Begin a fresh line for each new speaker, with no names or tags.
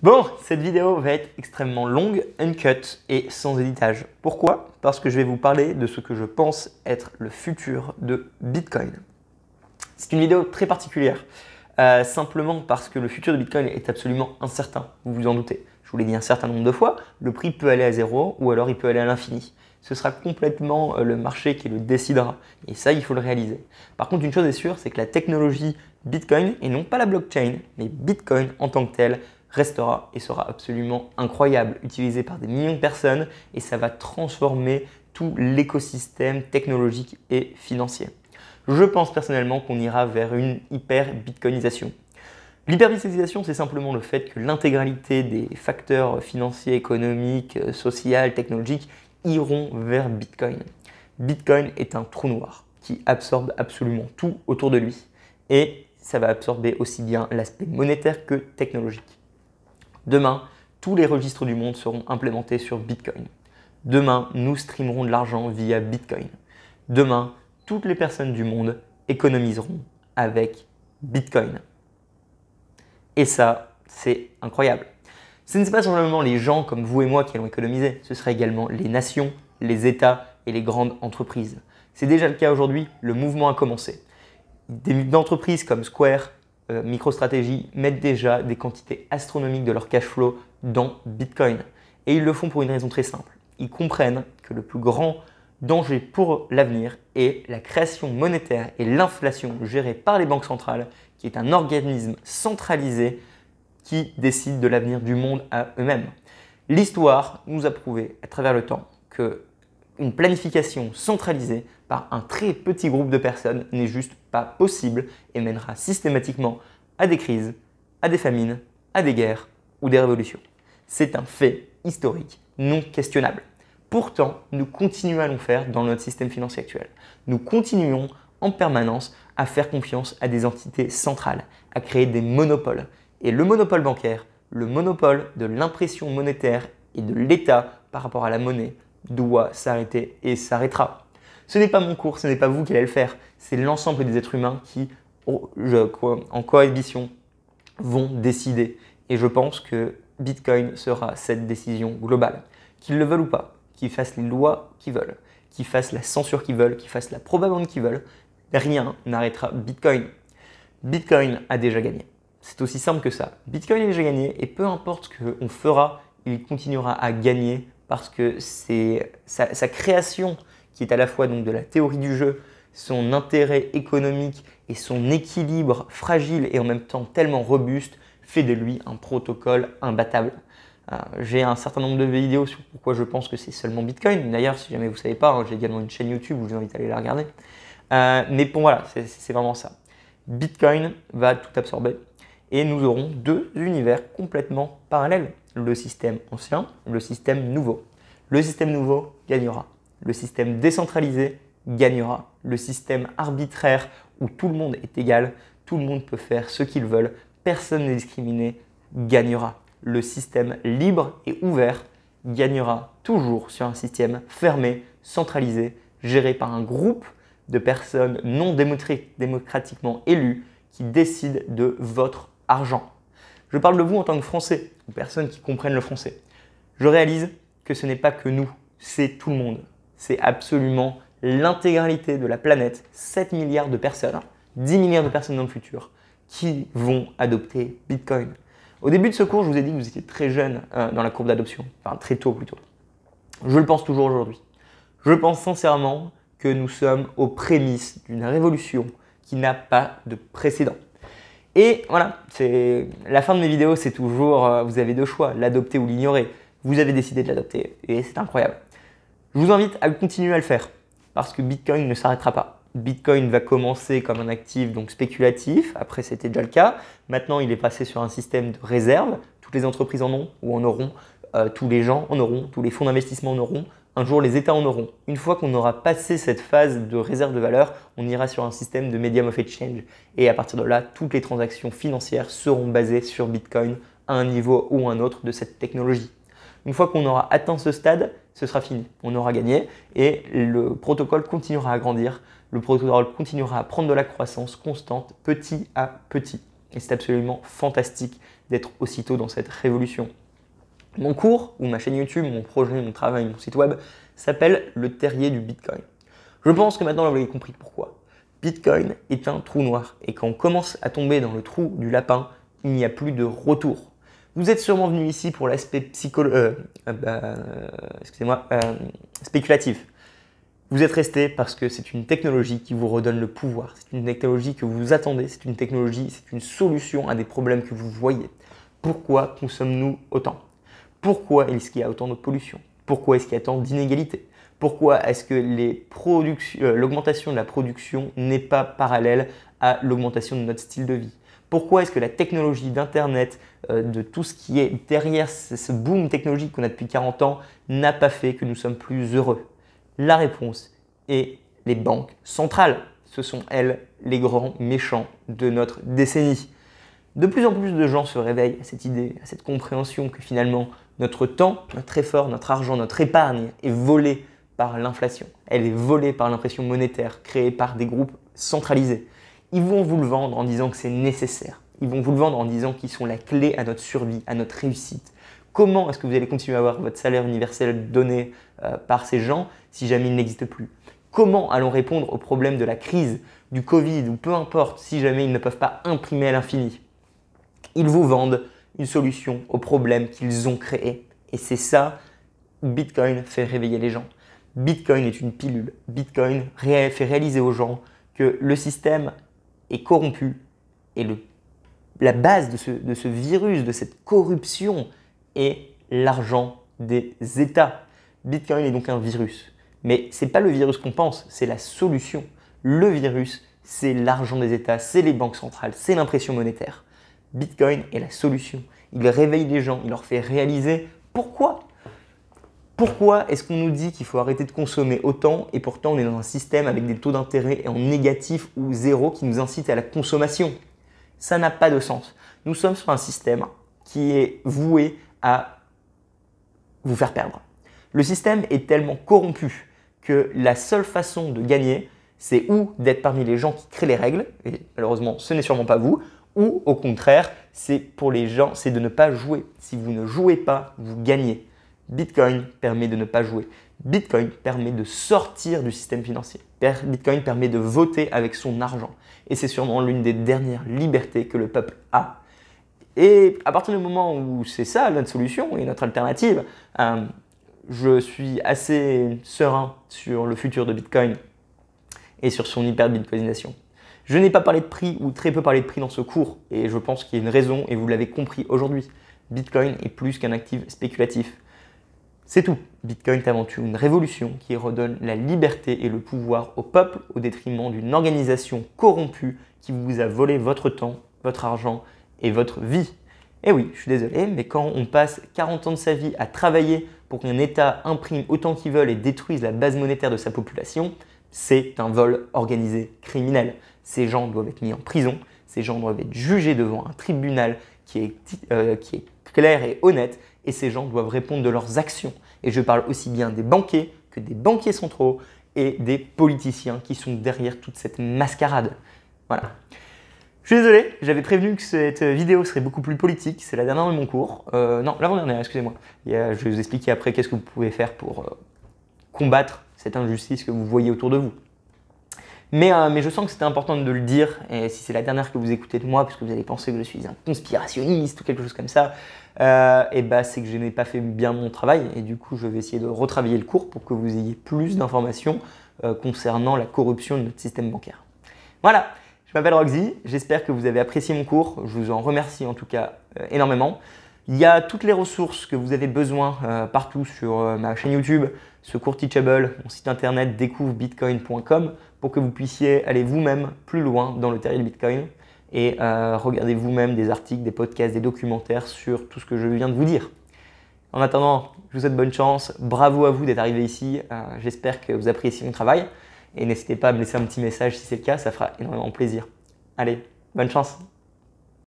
Bon, cette vidéo va être extrêmement longue, uncut et sans éditage. Pourquoi? Parce que je vais vous parler de ce que je pense être le futur de Bitcoin. C'est une vidéo très particulière, simplement parce que le futur de Bitcoin est absolument incertain, vous vous en doutez. Je vous l'ai dit un certain nombre de fois, le prix peut aller à zéro ou alors il peut aller à l'infini. Ce sera complètement le marché qui le décidera. Et ça, il faut le réaliser. Par contre, une chose est sûre, c'est que la technologie Bitcoin, et non pas la blockchain, mais Bitcoin en tant que tel, restera et sera absolument incroyable, utilisé par des millions de personnes et ça va transformer tout l'écosystème technologique et financier. Je pense personnellement qu'on ira vers une hyper-bitcoinisation. L'hyper-bitcoinisation, c'est simplement le fait que l'intégralité des facteurs financiers, économiques, sociaux, technologiques iront vers Bitcoin. Bitcoin est un trou noir qui absorbe absolument tout autour de lui et ça va absorber aussi bien l'aspect monétaire que technologique. Demain, tous les registres du monde seront implémentés sur Bitcoin. Demain, nous streamerons de l'argent via Bitcoin. Demain, toutes les personnes du monde économiseront avec Bitcoin. Et ça, c'est incroyable. Ce n'est pas simplement les gens comme vous et moi qui allons économiser, ce sera également les nations, les États et les grandes entreprises. C'est déjà le cas aujourd'hui, le mouvement a commencé. Des entreprises comme Square, MicroStrategy mettent déjà des quantités astronomiques de leur cash flow dans Bitcoin. Et ils le font pour une raison très simple. Ils comprennent que le plus grand danger pour l'avenir est la création monétaire et l'inflation gérée par les banques centrales, qui est un organisme centralisé qui décide de l'avenir du monde à eux-mêmes. L'histoire nous a prouvé à travers le temps que une planification centralisée par un très petit groupe de personnes n'est juste pas possible et mènera systématiquement à des crises, à des famines, à des guerres ou des révolutions. C'est un fait historique non questionnable. Pourtant, nous continuons à le faire dans notre système financier actuel. Nous continuons en permanence à faire confiance à des entités centrales, à créer des monopoles. Et le monopole bancaire, le monopole de l'impression monétaire et de l'État par rapport à la monnaie doit s'arrêter et s'arrêtera. Ce n'est pas mon cours, ce n'est pas vous qui allez le faire, c'est l'ensemble des êtres humains qui, en cohabitation, vont décider. Et je pense que Bitcoin sera cette décision globale. Qu'ils le veulent ou pas, qu'ils fassent les lois qu'ils veulent, qu'ils fassent la censure qu'ils veulent, qu'ils fassent la propagande qu'ils veulent, rien n'arrêtera Bitcoin. Bitcoin a déjà gagné. C'est aussi simple que ça. Bitcoin a déjà gagné et peu importe ce qu'on fera, il continuera à gagner parce que c'est sa création qui est à la fois donc de la théorie du jeu, son intérêt économique et son équilibre fragile et en même temps tellement robuste fait de lui un protocole imbattable. J'ai un certain nombre de vidéos sur pourquoi je pense que c'est seulement Bitcoin. D'ailleurs, si jamais vous ne savez pas, j'ai également une chaîne YouTube où je vous invite à aller la regarder. Mais bon voilà, c'est vraiment ça. Bitcoin va tout absorber et nous aurons deux univers complètement parallèles. Le système ancien, le système nouveau. Le système nouveau gagnera. Le système décentralisé gagnera. Le système arbitraire où tout le monde est égal, tout le monde peut faire ce qu'il veut, personne n'est discriminé, gagnera. Le système libre et ouvert gagnera toujours sur un système fermé, centralisé, géré par un groupe de personnes non démocratiquement élues qui décident de votre argent. Je parle de vous en tant que Français, ou personnes qui comprennent le français. Je réalise que ce n'est pas que nous, c'est tout le monde. C'est absolument l'intégralité de la planète, 7 milliards de personnes, 10 milliards de personnes dans le futur, qui vont adopter Bitcoin. Au début de ce cours, je vous ai dit que vous étiez très jeune dans la courbe d'adoption, enfin très tôt plutôt. Je le pense toujours aujourd'hui. Je pense sincèrement que nous sommes aux prémices d'une révolution qui n'a pas de précédent. Et voilà, la fin de mes vidéos, c'est toujours, vous avez deux choix, l'adopter ou l'ignorer. Vous avez décidé de l'adopter et c'est incroyable. Je vous invite à continuer à le faire parce que Bitcoin ne s'arrêtera pas. Bitcoin va commencer comme un actif donc spéculatif, après c'était déjà le cas. Maintenant, il est passé sur un système de réserve. Toutes les entreprises en ont ou en auront, tous les gens en auront, tous les fonds d'investissement en auront. Un jour, les États en auront. Une fois qu'on aura passé cette phase de réserve de valeur, on ira sur un système de medium of exchange. Et à partir de là, toutes les transactions financières seront basées sur Bitcoin à un niveau ou un autre de cette technologie. Une fois qu'on aura atteint ce stade, ce sera fini. On aura gagné et le protocole continuera à grandir. Le protocole continuera à prendre de la croissance constante, petit à petit. Et c'est absolument fantastique d'être aussitôt dans cette révolution. Mon cours, ou ma chaîne YouTube, mon projet, mon travail, mon site web, s'appelle Le Terrier du Bitcoin. Je pense que maintenant vous avez compris pourquoi. Bitcoin est un trou noir et quand on commence à tomber dans le trou du lapin, il n'y a plus de retour. Vous êtes sûrement venu ici pour l'aspect spéculatif. Vous êtes resté parce que c'est une technologie qui vous redonne le pouvoir. C'est une technologie que vous attendez, c'est une technologie, c'est une solution à des problèmes que vous voyez. Pourquoi consommons-nous autant? Pourquoi est-ce qu'il y a autant de pollution? Pourquoi est-ce qu'il y a tant d'inégalités? Pourquoi est-ce que l'augmentation de la production n'est pas parallèle à l'augmentation de notre style de vie? Pourquoi est-ce que la technologie d'Internet, de tout ce qui est derrière ce boom technologique qu'on a depuis 40 ans, n'a pas fait que nous sommes plus heureux? La réponse est les banques centrales. Ce sont elles les grands méchants de notre décennie. De plus en plus de gens se réveillent à cette idée, à cette compréhension que finalement notre temps, notre effort, notre argent, notre épargne est volé par l'inflation. Elle est volée par l'impression monétaire créée par des groupes centralisés. Ils vont vous le vendre en disant que c'est nécessaire. Ils vont vous le vendre en disant qu'ils sont la clé à notre survie, à notre réussite. Comment est-ce que vous allez continuer à avoir votre salaire universel donné par ces gens si jamais il n'existe plus? Comment allons répondre aux problèmes de la crise, du Covid ou peu importe si jamais ils ne peuvent pas imprimer à l'infini? Ils vous vendent une solution aux problèmes qu'ils ont créés. Et c'est ça, Bitcoin fait réveiller les gens. Bitcoin est une pilule. Bitcoin fait réaliser aux gens que le système est corrompu et la base de ce virus, de cette corruption est l'argent des États. Bitcoin est donc un virus. Mais ce n'est pas le virus qu'on pense, c'est la solution. Le virus, c'est l'argent des États, c'est les banques centrales, c'est l'impression monétaire. Bitcoin est la solution. Il réveille les gens, il leur fait réaliser pourquoi. Pourquoi est-ce qu'on nous dit qu'il faut arrêter de consommer autant et pourtant on est dans un système avec des taux d'intérêt en négatif ou zéro qui nous incite à la consommation? Ça n'a pas de sens. Nous sommes sur un système qui est voué à vous faire perdre. Le système est tellement corrompu que la seule façon de gagner, c'est ou d'être parmi les gens qui créent les règles, et malheureusement ce n'est sûrement pas vous, ou au contraire, c'est pour les gens, c'est de ne pas jouer. Si vous ne jouez pas, vous gagnez. Bitcoin permet de ne pas jouer. Bitcoin permet de sortir du système financier. Bitcoin permet de voter avec son argent. Et c'est sûrement l'une des dernières libertés que le peuple a. Et à partir du moment où c'est ça notre solution et notre alternative, je suis assez serein sur le futur de Bitcoin et sur son hyper-bitcoinisation. Je n'ai pas parlé de prix ou très peu parlé de prix dans ce cours et je pense qu'il y a une raison et vous l'avez compris aujourd'hui. Bitcoin est plus qu'un actif spéculatif. C'est tout. Bitcoin est avant tout une révolution qui redonne la liberté et le pouvoir au peuple au détriment d'une organisation corrompue qui vous a volé votre temps, votre argent et votre vie. Et oui, je suis désolé, mais quand on passe 40 ans de sa vie à travailler pour qu'un État imprime autant qu'il veut et détruise la base monétaire de sa population, c'est un vol organisé criminel. Ces gens doivent être mis en prison, ces gens doivent être jugés devant un tribunal qui est clair et honnête et ces gens doivent répondre de leurs actions. Et je parle aussi bien des banquiers que des banquiers centraux et des politiciens qui sont derrière toute cette mascarade. Voilà. Je suis désolé, j'avais prévenu que cette vidéo serait beaucoup plus politique, c'est la dernière de mon cours. Non, l'avant-dernière, excusez-moi. Je vais vous expliquer après qu'est-ce que vous pouvez faire pour combattre cette injustice que vous voyez autour de vous. Mais je sens que c'était important de le dire, et si c'est la dernière que vous écoutez de moi, parce que vous allez penser que je suis un conspirationniste ou quelque chose comme ça, c'est que je n'ai pas fait bien mon travail, et du coup je vais essayer de retravailler le cours pour que vous ayez plus d'informations concernant la corruption de notre système bancaire. Voilà, je m'appelle Roxy, j'espère que vous avez apprécié mon cours, je vous en remercie en tout cas énormément. Il y a toutes les ressources que vous avez besoin partout sur ma chaîne YouTube, ce cours Teachable, mon site internet découvrebitcoin.com pour que vous puissiez aller vous-même plus loin dans le terrier de Bitcoin et regarder vous-même des articles, des podcasts, des documentaires sur tout ce que je viens de vous dire. En attendant, je vous souhaite bonne chance, bravo à vous d'être arrivé ici, j'espère que vous appréciez mon travail et n'hésitez pas à me laisser un petit message si c'est le cas, ça fera énormément plaisir. Allez, bonne chance!